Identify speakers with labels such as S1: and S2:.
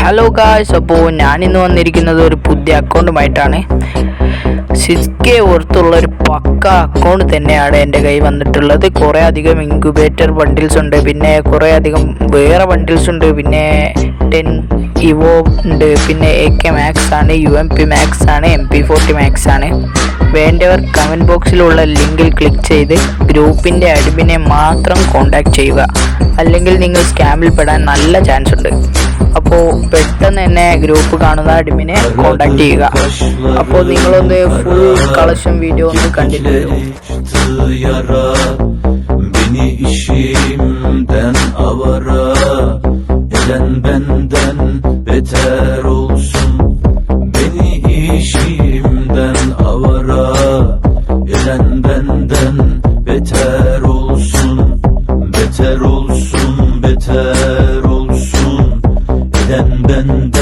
S1: Hello guys, അപ്പോൾ ഞാനിന്ന് വന്നിരിക്കുന്നത് ഒരു പുതിയ അക്കൗണ്ടുമായിട്ടാണ്. 6K ഓർത്തുള്ള ഒരു പക്ക അക്കൗണ്ട് തന്നെയാണ് എൻ്റെ കയ്യിൽ വന്നിട്ടുള്ളത്. കുറേ അധികം ഇൻക്യുബേറ്റർ ബണ്ടിൽസ് ഉണ്ട്, പിന്നെ കുറേ അധികം വേറെ ബണ്ടിൽസ് ഉണ്ട്, പിന്നെ 10 ഇവോ ഉണ്ട്, പിന്നെ AK മാക്സ് ആണ്, UMP മാക്സ് ആണ്, MP40 മാക്സ് ആണ്. വേണ്ടവർ കമൻറ്റ് ബോക്സിലുള്ള ലിങ്കിൽ ക്ലിക്ക് ചെയ്ത് ഗ്രൂപ്പിൻ്റെ അഡ്മിനെ മാത്രം കോൺടാക്റ്റ് ചെയ്യുക, അല്ലെങ്കിൽ നിങ്ങൾ സ്കാമിൽ പെടാൻ നല്ല ചാൻസ് ഉണ്ട്. അപ്പോൾ പെട്ടെന്ന് തന്നെ ഗ്രൂപ്പ് കാണുന്ന അഡ്മിനെ കോൺടാക്ട് ചെയ്യുക. അപ്പോൾ നിങ്ങളൊന്ന് ഫുൾ കളക്ഷൻ വീഡിയോ ഒന്ന് കണ്ടിട്ട് വരും.
S2: Beni işimden avara eden benden beter olsun. Beni işimden avara eden benden beter olsun. Beter olsun, beter olsun. Eden benden